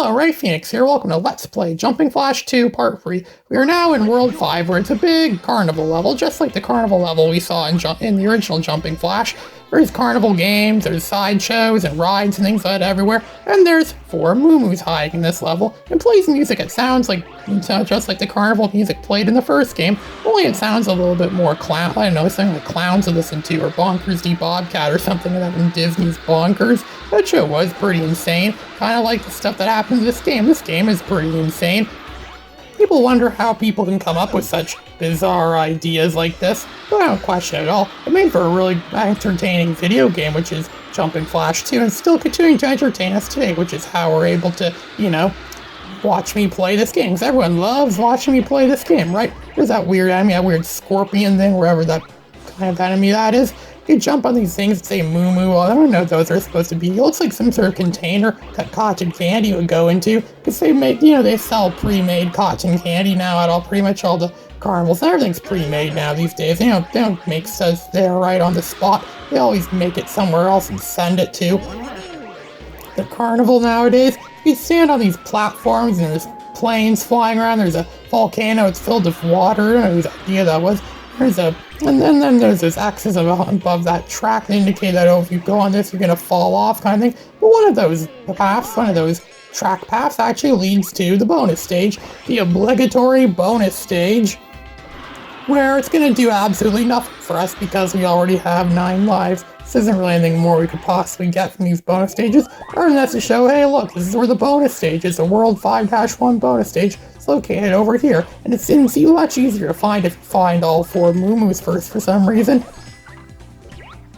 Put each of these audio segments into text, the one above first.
Hello, Ray Phoenix here. Welcome to Let's Play Jumping Flash 2 Part 3. We are now in World 5, where it's a big carnival level, just like the carnival level we saw in the original Jumping Flash. There's carnival games, there's sideshows and rides and things like that everywhere, and there's 4 Moo-Moos hiding in this level, and plays music. It sounds just like the carnival music played in the first game, only it sounds a little bit more I don't know, something like Clowns to listen to, or Bonkers D. Bobcat, or something like that in Disney's Bonkers. That show was pretty insane, kind of like the stuff that happens in this game. This game is pretty insane. People wonder how people can come up with such bizarre ideas like this, but I don't question it at all. It made for a really entertaining video game, which is Jumping Flash 2, and still continuing to entertain us today, which is how we're able to, watch me play this game, because everyone loves watching me play this game, right? There's that weird enemy, that weird scorpion thing, wherever that kind of enemy that is. You jump on these things that say Moo Moo. I don't know what those are supposed to be. It looks like some sort of container that cotton candy would go into, because they sell pre-made cotton candy now at pretty much all the carnivals. Everything's pre-made now these days. They don't make stuff there right on the spot. They always make it somewhere else and send it to the carnival nowadays. You stand on these platforms and there's planes flying around. There's a volcano. It's filled with water. I don't know whose idea that was. And then there's this axis above that track that indicate that, if you go on this, you're going to fall off kind of thing. But one of those track paths actually leads to the bonus stage, the obligatory bonus stage, where it's going to do absolutely nothing for us because we already have 9 lives. This isn't really anything more we could possibly get from these bonus stages, other than that's to show, hey look, this is where the bonus stage is, the World 5-1 bonus stage. It's located over here, and it's much easier to find if you find all 4 Moo-Moos first for some reason.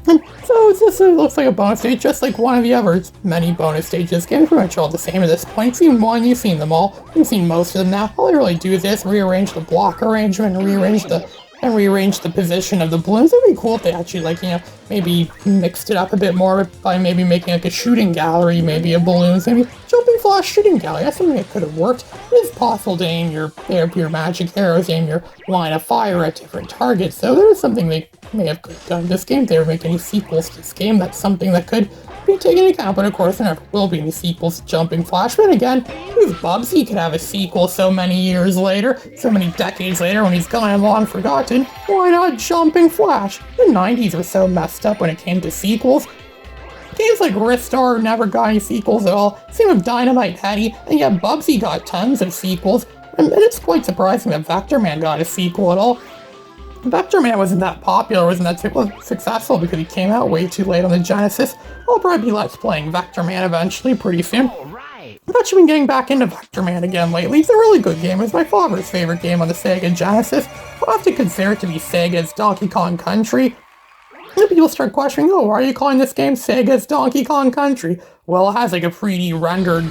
And so this looks like a bonus stage, just like one of the other many bonus stages. Games pretty much all the same at this point. You've seen one, you've seen them all, you've seen most of them now. All they really do is this: rearrange the block arrangement, and rearrange the position of the balloons. It'd be cool if they actually, maybe mixed it up a bit more by maybe making a shooting gallery, maybe of balloons, maybe Jumping Flash shooting gallery. That's something that could have worked. It is possible to aim your magic arrows, aim your line of fire at different targets, so there is something they may have done in this game. If they were making any sequels to this game, that's something that could be taken into account, but of course there never will be any sequels to Jumping Flash. But again, who's Bubsy could have a sequel so many years later, so many decades later when he's gone and long forgotten. Why not Jumping Flash? The 90s were so messed up when it came to sequels. Games like Ristar never got any sequels at all. Same with Dynamite Headdy, and yet Bubsy got tons of sequels. And it's quite surprising that Vector Man got a sequel at all. Vector Man wasn't that popular, wasn't that successful because he came out way too late on the Genesis. I'll probably be Let's Playing Vector Man eventually, pretty soon. I've actually been getting back into Vector Man again lately. It's a really good game. It's my father's favorite game on the Sega Genesis. I'll have to consider it to be Sega's Donkey Kong Country. And people start questioning, why are you calling this game Sega's Donkey Kong Country? Well, it has a 3D rendered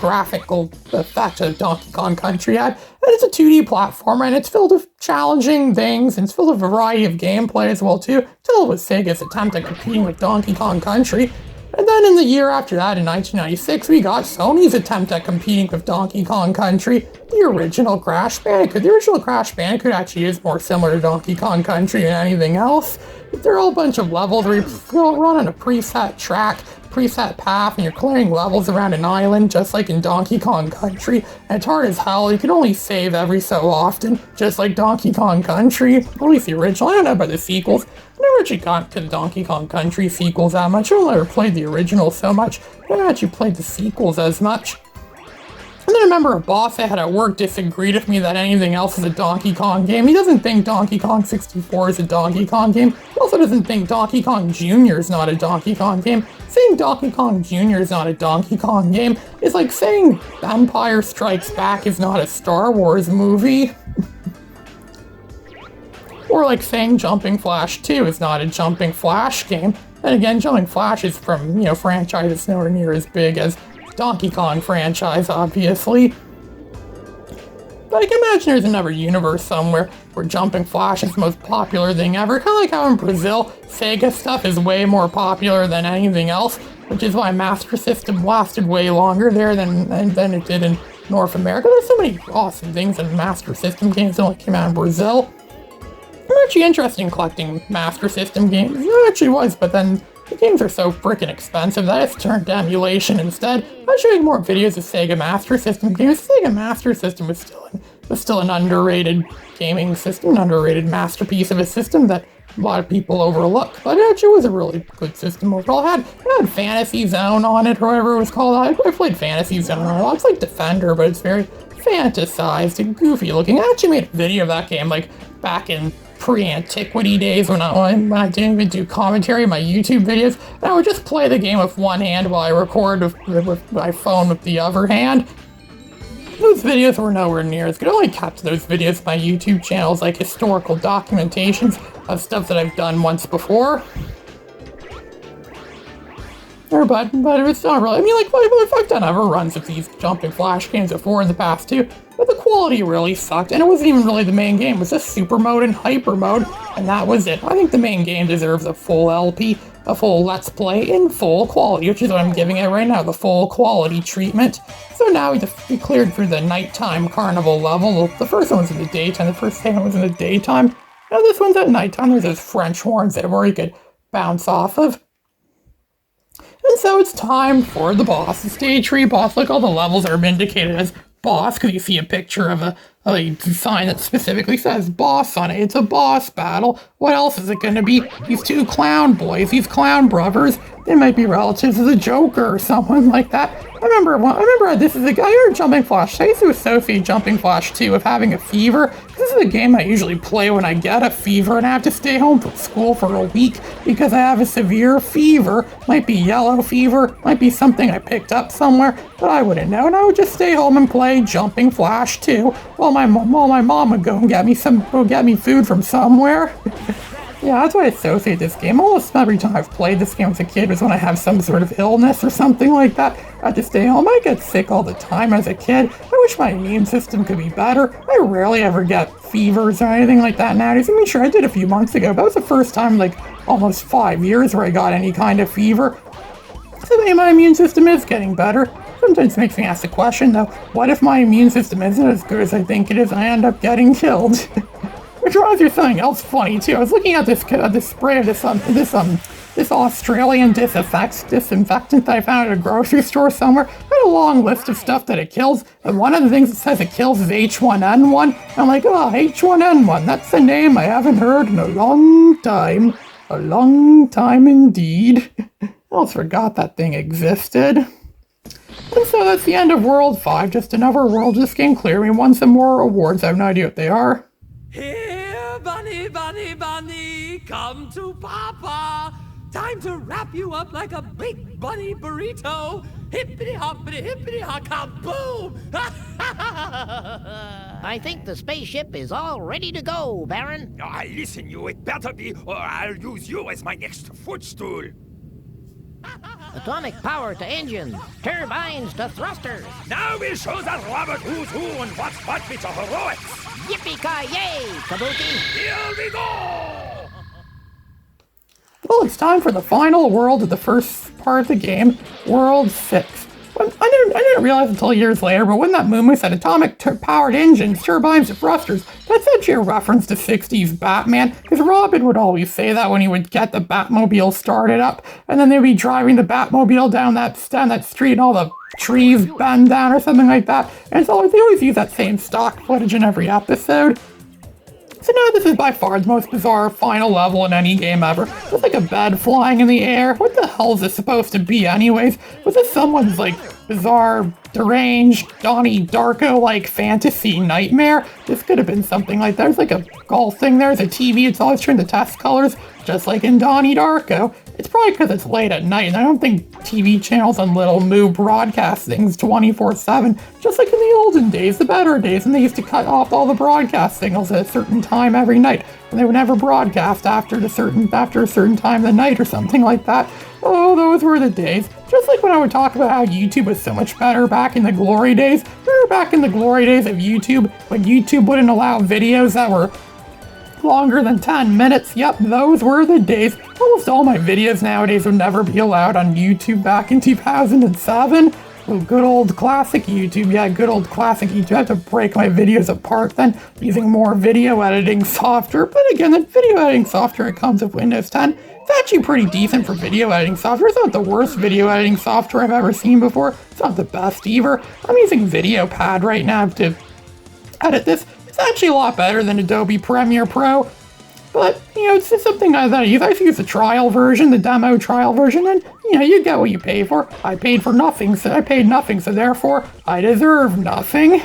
graphical effect of Donkey Kong Country had, and it's a 2D platformer, and it's filled with challenging things, and it's filled with a variety of gameplay as well too. Still with Sega's attempt at competing with Donkey Kong Country. And then in the year after that, in 1996, we got Sony's attempt at competing with Donkey Kong Country, the original Crash Bandicoot. The original Crash Bandicoot actually is more similar to Donkey Kong Country than anything else. They're all a bunch of levels where you run on a preset track, preset path, and you're clearing levels around an island, just like in Donkey Kong Country. And it's hard as hell. You can only save every so often, just like Donkey Kong Country. At least the original. I don't know about the sequels. I never actually got to the Donkey Kong Country sequels that much. I never played the original so much. I never actually played the sequels as much. And then I remember a boss I had at work disagreed with me that anything else is a Donkey Kong game. He doesn't think Donkey Kong 64 is a Donkey Kong game. He also doesn't think Donkey Kong Jr. is not a Donkey Kong game. Saying Donkey Kong Jr. is not a Donkey Kong game is like saying Empire Strikes Back is not a Star Wars movie. Or like saying Jumping Flash 2 is not a Jumping Flash game. And again, Jumping Flash is from, franchises nowhere near as big as Donkey Kong franchise, obviously. But I can imagine there's another universe somewhere where Jumping Flash is the most popular thing ever. Kind of like how in Brazil, Sega stuff is way more popular than anything else, which is why Master System lasted way longer there than it did in North America. There's so many awesome things in Master System games that only came out in Brazil. I'm actually interested in collecting Master System games. It actually was, but then the games are so freaking expensive that I just turned to emulation instead. I'm showing more videos of Sega Master System games. Sega Master System was still an underrated gaming system, an underrated masterpiece of a system that a lot of people overlook. But it actually was a really good system overall. It had Fantasy Zone on it, or whatever it was called. I played Fantasy Zone on it. It's like Defender, but it's very fantasized and goofy looking. I actually made a video of that game like back in pre-antiquity days when I didn't even do commentary on my YouTube videos, and I would just play the game with one hand while I record with my phone with the other hand. Those videos were nowhere near as good. I only kept those videos on my YouTube channels like historical documentations of stuff that I've done once before. But it's not really. I mean, like, I've done other runs of these Jumping Flash games before in the past too, but the quality really sucked, and it wasn't even really the main game. It was just Super Mode and Hyper Mode, and that was it. I think the main game deserves a full LP, a full Let's Play in full quality, which is what I'm giving it right now, the full quality treatment. So now we cleared through the nighttime carnival level. The first one was in the daytime, the first one was in the daytime. Now this one's at nighttime. There's those French horns where you could bounce off of. And so it's time for the boss, the stage 3 boss. Like, all the levels are indicated as boss because you see a picture of a sign that specifically says boss on it. It's a boss battle. What else is it going to be? These two clown boys, these clown brothers. They might be relatives of the Joker or someone like that. I remember this is a guy here, Jumping Flash. I used to associate Jumping Flash 2 with having a fever. This is a game I usually play when I get a fever and I have to stay home from school for a week because I have a severe fever. Might be yellow fever, might be something I picked up somewhere, but I wouldn't know. And I would just stay home and play Jumping Flash 2 while my mom would go and get me food from somewhere. Yeah, that's why I associate this game. Almost every time I've played this game as a kid was when I have some sort of illness or something like that. I had to stay home. I get sick all the time as a kid. I wish my immune system could be better. I rarely ever get fevers or anything like that nowadays. I mean, sure, I did a few months ago, but that was the first time in like almost 5 years where I got any kind of fever. So maybe my immune system is getting better. Sometimes it makes me ask the question, though, what if my immune system isn't as good as I think it is and I end up getting killed? Which reminds me of something else funny too. I was looking at this spray of this Australian disinfectant that I found at a grocery store somewhere. It had a long list of stuff that it kills, and one of the things it says it kills is H1N1. I'm like, oh, H1N1, that's a name I haven't heard in a long time. A long time indeed. I almost forgot that thing existed. And so that's the end of World 5. Just another world just came clear. We won some more awards. I have no idea what they are. Here, bunny, bunny, bunny, come to Papa. Time to wrap you up like a big bunny burrito. Hippity-hoppity, hippity-hop-kaboom! I think the spaceship is all ready to go, Baron. Listen, you, it better be, or I'll use you as my next footstool. Atomic power to engines, turbines to thrusters. Now we'll show that Robert who's who and what's what with the heroics. Yippee-ki-yay, Kabuki! Here we go! Well, it's time for the final world of the first part of the game, World 6. I didn't realize until years later, but when that movie said atomic-powered engines, turbines, and thrusters, that's actually a reference to 60s Batman, because Robin would always say that when he would get the Batmobile started up, and then they'd be driving the Batmobile down that street, and all the trees bend down or something like that, and so they always use that same stock footage in every episode. So now this is by far the most bizarre final level in any game ever. It's like a bed flying in the air. What the hell is this supposed to be anyways? Was this someone's like bizarre, deranged, Donnie Darko-like fantasy nightmare? This could have been something like that. There's like a golf thing there. There's a TV. It's always turned to test colors, just like in Donnie Darko. It's probably because it's late at night, and I don't think TV channels on Little Moo broadcast things 24/7, just like in the olden days, the better days, when they used to cut off all the broadcast signals at a certain time every night, and they would never broadcast after a certain time of the night or something like that. Oh, those were the days. Just like when I would talk about how YouTube was so much better back in the glory days. Remember back in the glory days of YouTube, when YouTube wouldn't allow videos that were longer than 10 minutes. Yep, those were the days. Almost all my videos nowadays would never be allowed on YouTube back in 2007. Oh, good old classic YouTube. Yeah, good old classic YouTube. I have to break my videos apart then using more video editing software. But again, the video editing software that comes with Windows 10, it's actually pretty decent for video editing software. It's not the worst video editing software I've ever seen before. It's not the best either. I'm using VideoPad right now to edit this. It's actually a lot better than Adobe Premiere Pro. But, it's just something that I use. I used the trial version, the demo trial version, and, you get what you pay for. I paid for nothing, so therefore, I deserve nothing.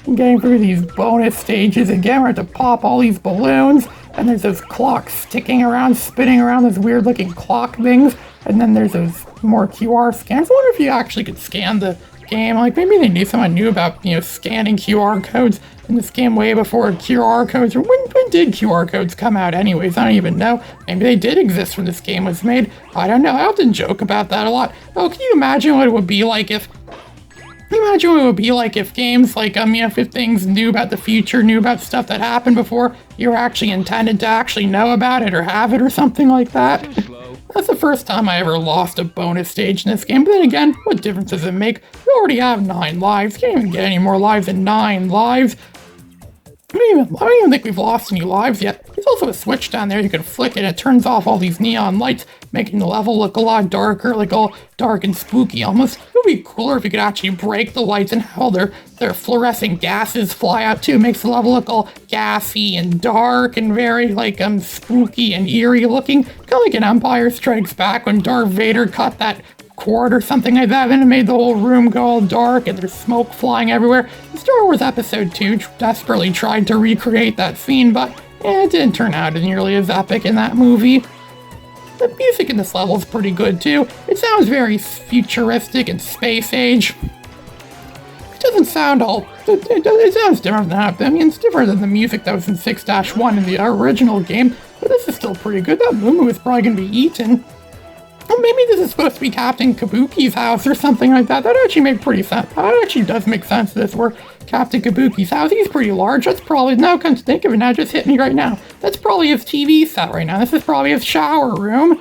I'm getting through these bonus stages again. We're going to pop all these balloons, and there's those clocks sticking around, spinning around, those weird-looking clock things, and then there's those more QR scans. I wonder if you actually could scan the game. Like, maybe they knew someone knew about, scanning QR codes in this game way before QR codes. Or when did QR codes come out anyways? I don't even know. Maybe they did exist when this game was made. I don't know. I often joke about that a lot. Oh, can you imagine what it would be like if... games like, if things knew about the future, knew about stuff that happened before you were actually intended to actually know about it or have it or something like that. That's the first time I ever lost a bonus stage in this game. But then again, what difference does it make? You already have 9 lives. You can't even get any more lives than 9 lives. I don't even think we've lost any lives yet. There's also a switch down there. You can flick it. It turns off all these neon lights, making the level look a lot darker, like all dark and spooky almost. It would be cooler if you could actually break the lights and have all their fluorescent gases fly out too. It makes the level look all gassy and dark and very spooky and eerie looking. Kind of like in Empire Strikes Back when Darth Vader cut that cord or something like that, and it made the whole room go all dark and there's smoke flying everywhere. Star Wars Episode 2 desperately tried to recreate that scene, but it didn't turn out nearly as epic in that movie. The music in this level is pretty good too. It sounds very futuristic and space age. It doesn't sound all... It sounds different than that. I mean, it's different than the music that was in 6-1 in the original game, but this is still pretty good. That Moo Moo is probably going to be eaten. Well, maybe this is supposed to be Captain Kabuki's house or something like that. That actually made pretty sense. That actually does make sense, this, where Captain Kabuki's house, he's pretty large. That's probably, now come to think of it, now just hit me right now. That's probably his TV set right now. This is probably his shower room.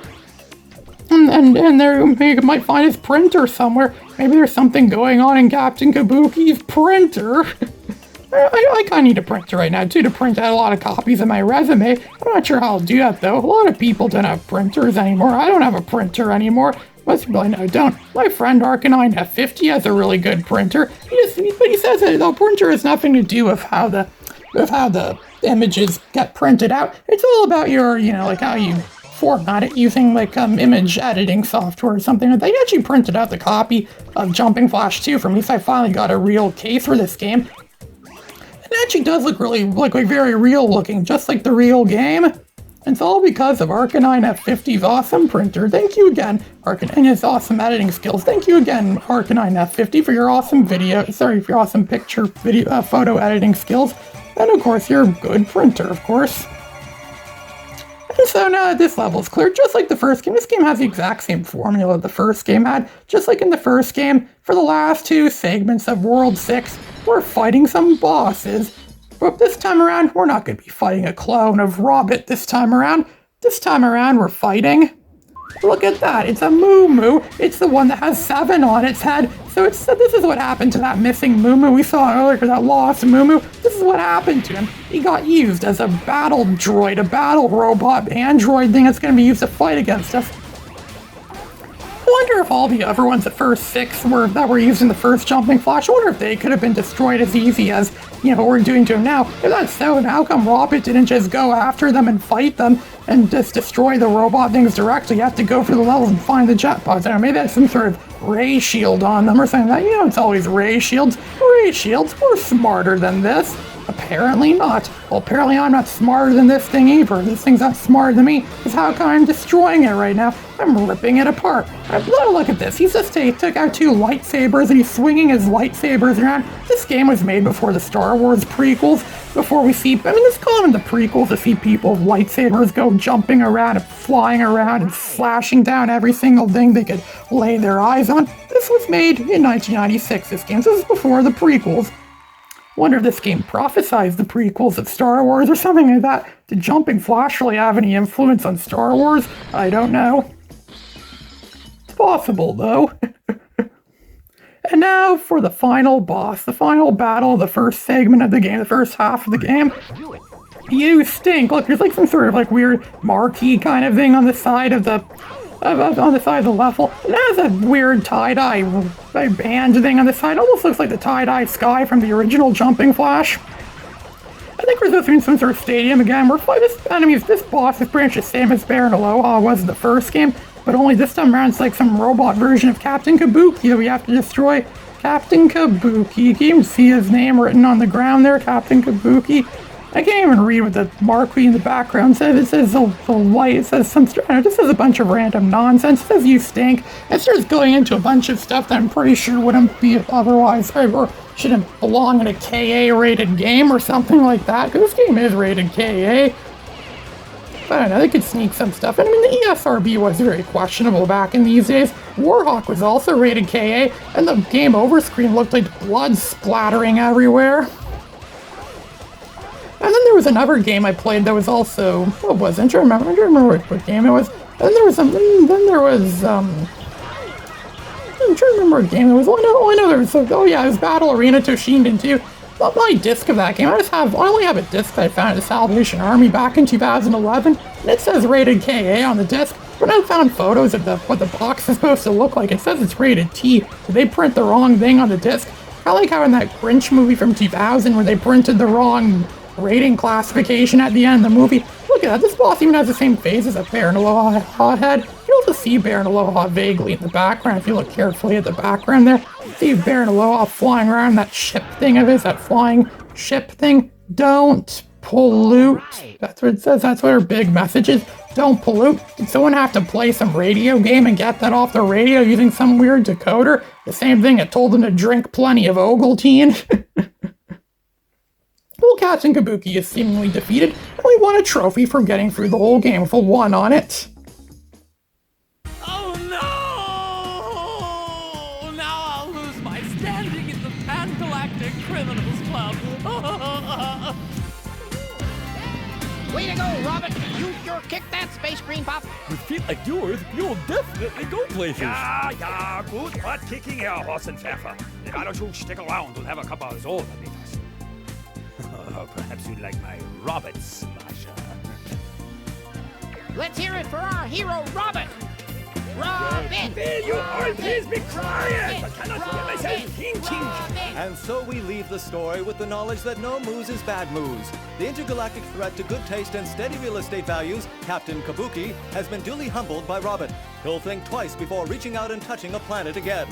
And there, you might find his printer somewhere. Maybe there's something going on in Captain Kabuki's printer. I kind of need a printer right now, too, to print out a lot of copies of my resume. I'm not sure how I'll do that, though. A lot of people don't have printers anymore. I don't have a printer anymore. Most people I know don't. My friend Arcanine F50 has a really good printer. But he says that the printer has nothing to do with how the images get printed out. It's all about your, how you format it using, image editing software or something. They actually printed out the copy of Jumping Flash 2 for me, so I finally got a real case for this game. It actually does look really, very real looking, just like the real game. And it's all because of Arcanine F50's awesome printer. Thank you again, Arcanine, and his awesome editing skills. Thank you again, Arcanine F50, for your awesome for your awesome photo editing skills. And of course, your good printer, of course. And so now that this level is clear, just like the first game, this game has the exact same formula the first game had. Just like in the first game, for the last 2 segments of World 6, we're fighting some bosses. But this time around, we're not going to be fighting a clone of Robert this time around. This time around, we're fighting... Look at that, it's a Moo Moo. It's the one that has 7 on its head. So this is what happened to that missing Moo Moo we saw earlier, that lost Moo Moo. This is what happened to him. He got used as a battle droid, a battle robot android thing that's going to be used to fight against us. I wonder if all the other ones, the first 6 that were used in the first Jumping Flash, I wonder if they could have been destroyed as easy as, what we're doing to them now. If that's so, then how come Robert didn't just go after them and fight them and just destroy the robot things directly? You have to go through the levels and find the jet pods. Or maybe that's some sort of ray shield on them or something like that. It's always ray shields. Ray shields, we're smarter than this. Apparently not. Well, apparently I'm not smarter than this thing either. This thing's not smarter than me, because how come I'm destroying it right now? I'm ripping it apart. Look at this. He took out 2 lightsabers and he's swinging his lightsabers around. This game was made before the Star Wars prequels, before we see, it's common in the prequels to see people with lightsabers go jumping around and flying around and slashing down every single thing they could lay their eyes on. This was made in 1996, this game. So this is before the prequels. Wonder if this game prophesies the prequels of Star Wars or something like that. Did Jumping Flash really have any influence on Star Wars? I don't know. It's possible, though. And now for the final boss, the final battle, the first segment of the game, the first half of the game. You stink. Look, there's like some sort of like weird marquee kind of thing on the side of the on the side of the level. It has a weird tie-dye band thing on the side. Almost looks like the tie-dye sky from the original Jumping Flash. I think we're in some sort of stadium again. This boss is pretty much the same as Baron Aloha was in the first game, but only this time around it's like some robot version of Captain Kabuki that we have to destroy. Captain Kabuki. You can even see his name written on the ground there, Captain Kabuki. I can't even read what the marquee in the background says. It says the light. It says some. It just says a bunch of random nonsense. It says you stink. It starts going into a bunch of stuff that I'm pretty sure wouldn't be otherwise, or shouldn't belong in a KA-rated game or something like that. Because this game is rated KA. But I don't know. They could sneak some stuff. And I mean, the ESRB was very questionable back in these days. Warhawk was also rated KA, and the game over screen looked like blood splattering everywhere. And then there was another game I played that was also, what was it? I'm trying to remember what game it was. And there was I'm trying to remember what game it was. I know there was, it was Battle Arena Toshinden 2. Not my disc of that game. I only have a disc that I found at the Salvation Army back in 2011, and it says rated KA on the disc. When I found photos of what the box is supposed to look like, it says it's rated T. Did they print the wrong thing on the disc? I like how in that Grinch movie from 2000 where they printed the wrong rating classification at the end of the movie. Look at that, this boss even has the same face as a Baron Aloha head. You can also see Baron Aloha vaguely in the background if you look carefully at the background there. You see Baron Aloha flying around that ship thing of his, that flying ship thing. Don't pollute. That's what it says, that's what her big message is. Don't pollute. Did someone have to play some radio game and get that off the radio using some weird decoder? The same thing that told them to drink plenty of Ovaltine? Well, Captain Kabuki is seemingly defeated, and we won a trophy for getting through the whole game with a 1 on it. Oh no! Now I'll lose my standing in the Pan-Galactic Criminals Club. Way to go, Robert! You sure kicked that, Space Green Pop. With feet like yours, you'll definitely go places. Ja, good butt kicking here, Horsenpfeffer. Why don't you stick around and have a cup of soda with us? Perhaps you'd like my Robert Smasher. Let's hear it for our hero, Robert! Robin! Will you all please be quiet? I cannot hear myself thinking. And so we leave the story with the knowledge that no moose is bad moose. The intergalactic threat to good taste and steady real estate values, Captain Kabuki, has been duly humbled by Robert. He'll think twice before reaching out and touching a planet again.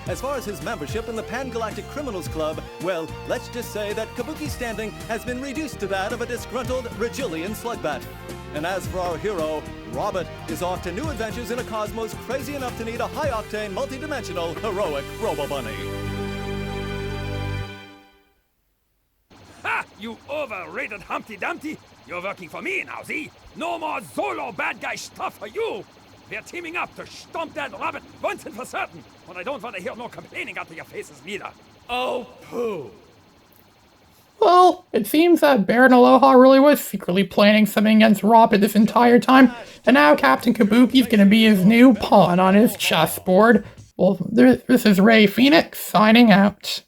As far as his membership in the Pan-Galactic Criminals Club, well, let's just say that Kabuki's standing has been reduced to that of a disgruntled Regilian slugbat. And as for our hero, Robert is off to new adventures in a cosmos crazy enough to need a high-octane, multi-dimensional, heroic Robo-Bunny. Ha! You overrated Humpty Dumpty! You're working for me now, see? No more solo bad guy stuff for you! We're teaming up to stomp that Robert once and for certain, and I don't want to hear no complaining out of your faces neither. Oh, pooh. Well, it seems that Baron Aloha really was secretly planning something against Robert this entire time, and now Captain Kabuki's gonna be his new pawn on his chessboard. Well, this is Ray Phoenix signing out.